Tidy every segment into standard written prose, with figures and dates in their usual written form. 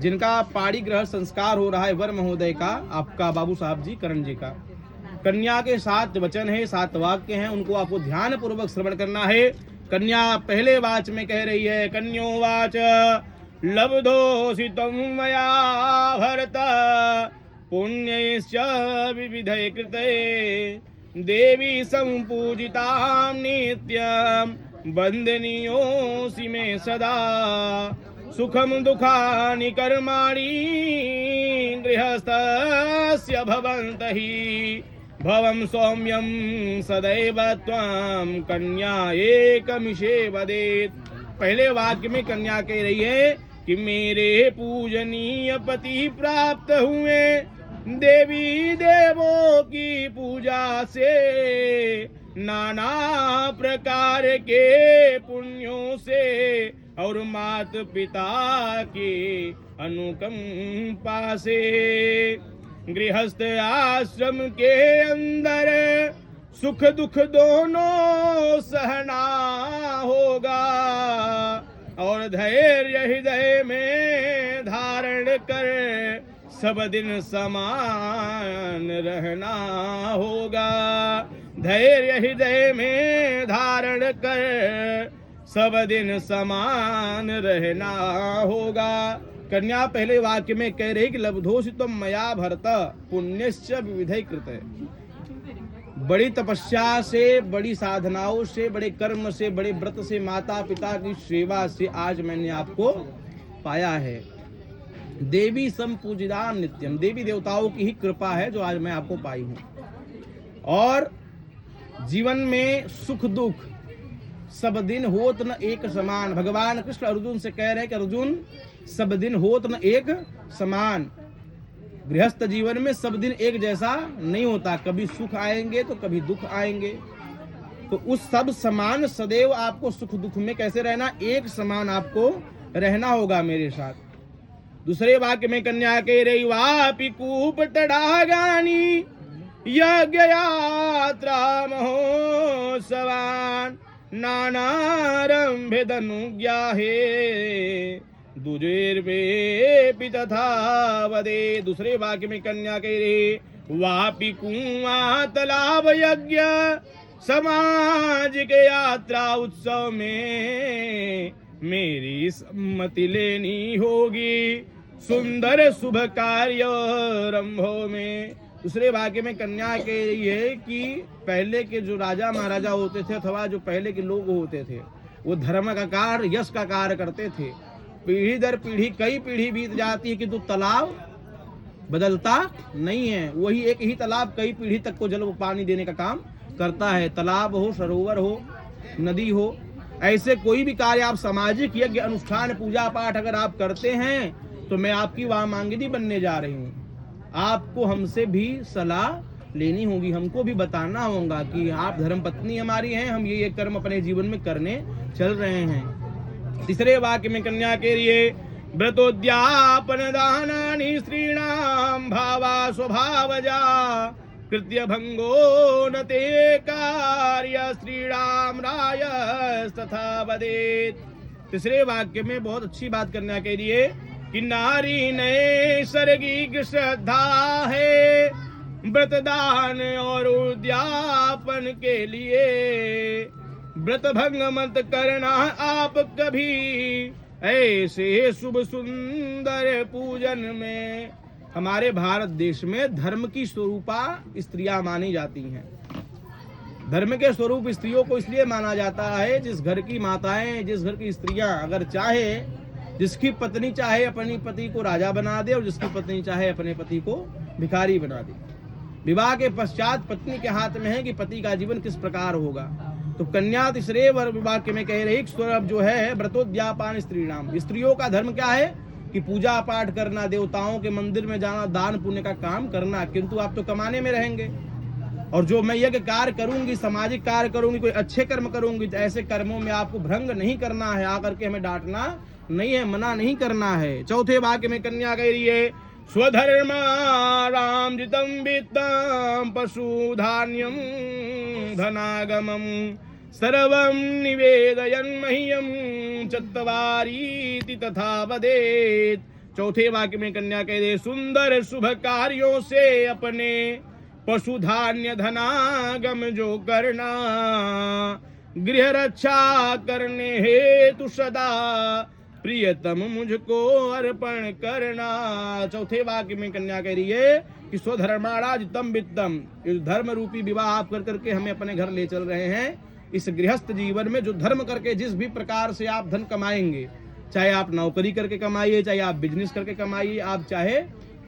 जिनका पाड़ी ग्रह संस्कार हो रहा है वर महोदय का, आपका बाबू साहब जी, करण जी का। कन्या के 7 वचन है, 7 वाक्य हैं, उनको आपको ध्यान पूर्वक श्रवण करना है। कन्या पहले वाच में कह रही है, कन्यो वाच लब्धोऽसि त्वं मया भरत पुण्यैश्च विविधैः कृते देवी संपूजितां नित्यं वन्दनीयोऽसि मे सदा सुखम दुखानि कर्माणि गृहस्थस्य भवन्तहि भवं सौम्यं सदैव त्वां कन्या एकमिषे वदेत्। पहले वाक्य में कन्या कह रही है कि मेरे पूजनीय पति प्राप्त हुए, देवी देवों की पूजा से नाना प्रकार के पुण्यों से और मात पिता के अनुकंपा से गृहस्थ आश्रम के अंदर सुख दुख दोनों सहना होगा और धैर्य हृदय में धारण कर सब दिन समान रहना होगा। धैर्य हृदय में धारण कर सब दिन समान रहना होगा। कन्या पहले वाक्य में कह रही कि लब्धोऽसि त्वं मया भरत पुण्यश्च विविधैः कृते। बड़ी तपस्या से, बड़ी साधनाओं से, बड़े कर्म से, बड़े व्रत से, माता पिता की सेवा से आज मैंने आपको पाया है। देवी संपूजितां नित्यम, देवी देवताओं की ही कृपा है जो आज मैं आपको पाई हूँ। और जीवन में सुख दुख सब दिन होत न एक समान। भगवान कृष्ण अर्जुन से कह रहे हैं कि अर्जुन सब दिन होत न एक समान। गृहस्थ जीवन में सब दिन एक जैसा नहीं होता, कभी सुख आएंगे तो कभी दुख आएंगे। तो उस सब समान सदैव आपको सुख दुख में कैसे रहना, एक समान आपको रहना होगा मेरे साथ। दूसरे वाक्य में कन्या कह रही, वापि कूप तड़ागानी यज्ञ यात्रा महोत्सवान नानारंभे धनुज्ञा हे दुजेर्वेपि तथा वदे। दूसरे वाक्य में कन्या कह रही, वापि कुआं तालाब यज्ञ समाजिक यात्रा उत्सव में मेरी सम्मति लेनी होगी सुंदर शुभ कार्यारंभों में। दूसरे वाक्य में कन्या कह रही है कि पहले के जो राजा महाराजा होते थे अथवा जो पहले के लोग होते थे वो धर्म का कार्य, यश का कार्य करते थे। पीढ़ी दर पीढ़ी, कई पीढ़ी बीत जाती है किंतु तालाब बदलता नहीं है। वही एक ही तालाब कई पीढ़ी तक को जल पानी देने का काम करता है। तालाब हो, सरोवर हो, नदी हो, ऐसे कोई भी कार्य आप सामाजिक यज्ञ अनुष्ठान पूजा पाठ अगर आप करते हैं तो मैं आपकी वामांगिनी बनने जा रही हूँ। आपको हमसे भी सलाह लेनी होगी, हमको भी बताना होगा कि आप धर्म पत्नी हमारी हैं, हम ये कर्म अपने जीवन में करने चल रहे हैं। तीसरे वाक्य में कन्या के लिए, व्रतोद्यापन दानानि स्त्रीणां भावा स्वभावजा कृत्य भंगो न ते कार्य स्त्रीणां रायस्तथा वदेत्। तीसरे वाक्य में बहुत अच्छी बात कन्या के लिए कि नारी नैसर्गिक श्रद्धा है व्रतदान और उद्यापन के लिए व्रत भंग मत करना आप कभी ऐसे शुभ सुंदर पूजन में। हमारे भारत देश में धर्म की स्वरूपा स्त्रियां मानी जाती हैं। धर्म के स्वरूप स्त्रियों को इसलिए माना जाता है जिस घर की माताएं, जिस घर की स्त्रियां अगर चाहे, जिसकी पत्नी चाहे अपनी पति को राजा बना दे और जिसकी पत्नी चाहे अपने पति को भिखारी बना दे। विवाह के पश्चात पत्नी के हाथ में है कि पति का जीवन किस प्रकार होगा। तो कन्या तीसरे वाक्य में कह रही स्वरूप जो है व्रतोद्यापान स्त्रीणाम, स्त्रियों का धर्म क्या है कि पूजा पाठ करना, देवताओं के मंदिर में जाना, दान पुण्य का काम करना। किंतु आप तो कमाने में रहेंगे और जो मैं यज्ञ कार्य करूंगी, सामाजिक कार्य करूंगी, कोई अच्छे कर्म करूंगी, तो ऐसे कर्मों में आपको भंग नहीं करना है, आकर के हमें डांटना नहीं है, मना नहीं करना है। चौथे वाक्य में कन्या कह रही है, स्वधर्म रामजितम वित्तम पशु धान्यम धनागमम सर्वं निवेदयन् मह्यं चत्वारीति तथा वदेत्। चौथे वाक्य में कन्या कह दे, सुंदर शुभ कार्यों से अपने पशु धान्य धनागम जो करना, गृह रक्षा करने हेतु सदा प्रियतम मुझको अर्पण करना। चौथे वाक्य में कन्या कह रही है कि स्वधर्माणाजितम वित्तम, इस धर्म रूपी विवाह आप कर करके हमें अपने घर ले चल रहे हैं। इस गृहस्थ जीवन में जो धर्म करके जिस भी प्रकार से आप धन कमाएंगे, चाहे आप नौकरी करके कमाइए, चाहे आप बिजनेस करके कमाइए, आप चाहे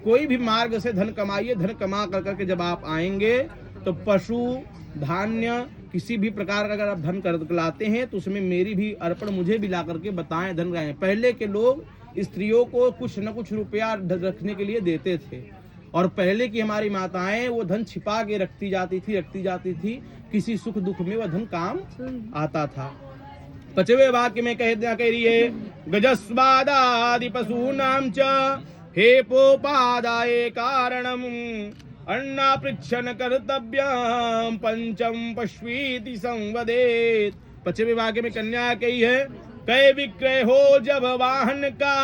कोई भी मार्ग से धन कमाइए, धन कमा कर करके जब आप आएंगे तो पशु धान्य किसी भी प्रकार का अगर आप धन कर लाते हैं तो उसमें मेरी भी अर्पण मुझे भी ला करके बताएं धन रहे। पहले के लोग स्त्रियों को कुछ न कुछ रुपया रखने के लिए देते थे, और पहले की हमारी माताएं वो धन छिपा के रखती जाती थी। किसी सुख दुख में वह धन काम आता था। पचवे वाक्य में कह रही है, गजस्वादादि पशूनां च हेपोपादाये कारणम् अन्ना पृच्छन कर्तव्यम पंचम पश्वीति संवदेत। पचवे वाक्य में कन्या कही है, क्रय विक्रय हो जब वाहन का,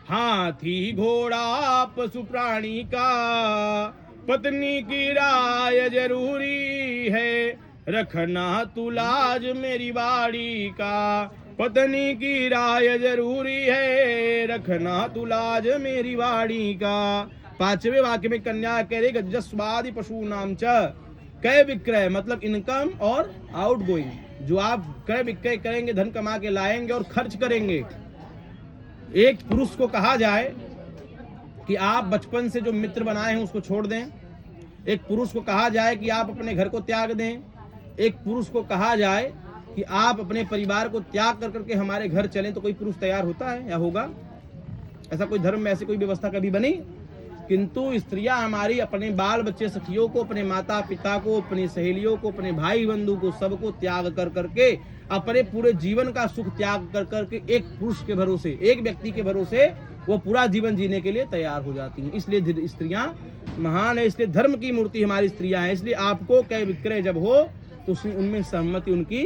हाथी घोड़ा पशु प्राणी का, पत्नी की राय जरूरी है, रखना तू लाज मेरी वाड़ी का। पत्नी की राय जरूरी है, रखना तू लाज मेरी वाड़ी का। पांचवे वाक्य में कन्या कह रही, गजस्वादि पशु नाम च, क्रय विक्रय मतलब इनकम और आउट गोइंग, जो आप क्रय विक्रय करेंगे, धन कमा के लाएंगे और खर्च करेंगे। एक पुरुष को कहा जाए कि आप बचपन से जो मित्र बनाए हैं उसको छोड़ दें। एक पुरुष को कहा जाए कि आप अपने घर को त्याग दें। एक पुरुष को कहा जाए कि आप अपने परिवार को त्याग कर करके हमारे घर चलें, तो कोई पुरुष तैयार होता है या होगा? ऐसा कोई धर्म में ऐसी कोई व्यवस्था कभी बनी? किंतु स्त्रियां हमारी अपने बाल बच्चे सखियों को, अपने माता पिता को, अपनी सहेलियों को, अपने भाई बंधु को, सबको त्याग कर करके, अपने पूरे जीवन का सुख त्याग कर करके एक पुरुष के भरोसे, एक व्यक्ति के भरोसे वो पूरा जीवन जीने के लिए तैयार हो जाती हैं। इसलिए स्त्रियां महान है, इसलिए धर्म की मूर्ति हमारी स्त्रियां हैं। इसलिए आपको क्रय विक्रय जब हो तो उनमें सहमति उनकी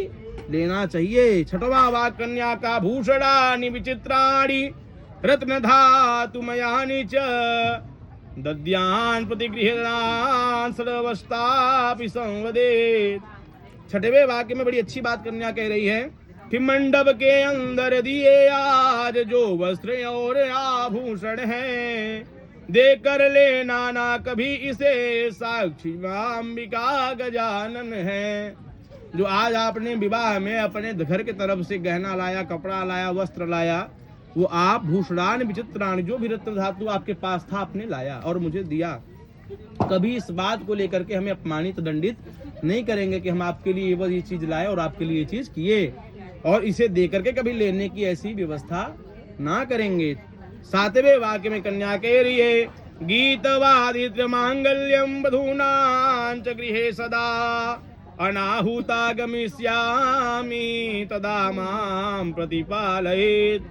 लेना चाहिए। छठवां वाक्य, कन्या का भूषणानि विचित्राणि रत्न धातु मयानि च, दद्यान प्रतिगृहान सर्वस्तापि संवदेत। छठवें वाक्य में बड़ी अच्छी बात कन्या कह रही है कि मंडप के अंदर दिए आज जो वस्त्र और आभूषण हैं, देकर लेना ना कभी इसे, साक्षी अंबिका गजानन है। जो आज आपने विवाह में अपने घर के तरफ से गहना लाया, कपड़ा लाया, वस्त्र लाया, वो आप भूषणान विचित्रान, जो भी रत्न धातु आपके पास था आपने लाया और मुझे दिया। कभी इस बात को लेकर के हमें अपमानित दंडित नहीं करेंगे कि हम आपके लिए ये चीज लाए और आपके लिए ये चीज किए, और इसे देकर के कभी लेने की ऐसी व्यवस्था ना करेंगे। सातवें वाक्य में कन्या कह रही है, गीतवादित्र मांगल्यम वधूनां च गृहे सदा, अनाहुता गमिष्यामि तदा मां प्रतिपालयेत्।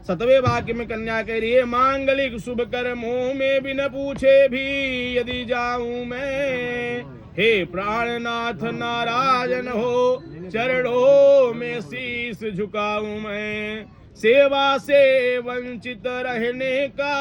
सतवें वाक्य में कन्या कह रही है, मांगलिक शुभ कर्मों में बिन पूछे भी यदि जाऊं मैं, हे प्राणनाथ नारायण हो, चरणों में शीश झुकाऊं मैं। सेवा से वंचित रहने का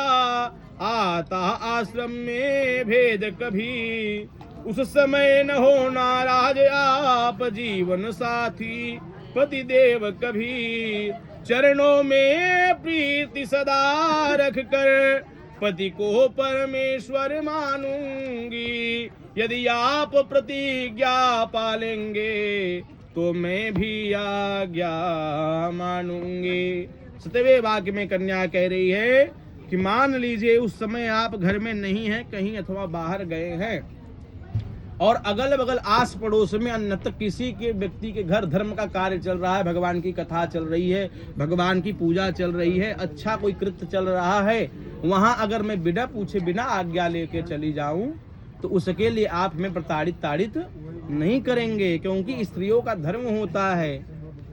आता आश्रम में भेद कभी, उस समय न हो नाराज आप जीवन साथी पति देव कभी। चरणों में प्रीति सदा रख कर पति को परमेश्वर मानूंगी, यदि आप प्रतिज्ञा पालेंगे तो मैं भी आज्ञा मानूंगी। सतवें वाक्य में कन्या कह रही है कि मान लीजिए उस समय आप घर में नहीं हैं, कहीं अथवा बाहर गए हैं, और अगल बगल आस पड़ोस में अन्यत्र किसी के व्यक्ति के घर धर्म का कार्य चल रहा है, भगवान की कथा चल रही है, भगवान की पूजा चल रही है, अच्छा कोई कृत्य चल रहा है, वहां अगर मैं बिना पूछे बिना आज्ञा लेके चली जाऊं तो उसके लिए आप हमें प्रताड़ित नहीं करेंगे, क्योंकि स्त्रियों का धर्म होता है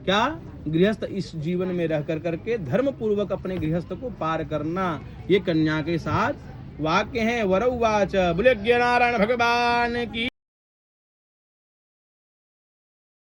क्या, गृहस्थ इस जीवन में रह कर करके धर्म पूर्वक अपने गृहस्थ को पार करना। ये कन्या के साथ वाक्य है। वरउवाच, बोले नारायण भगवान की।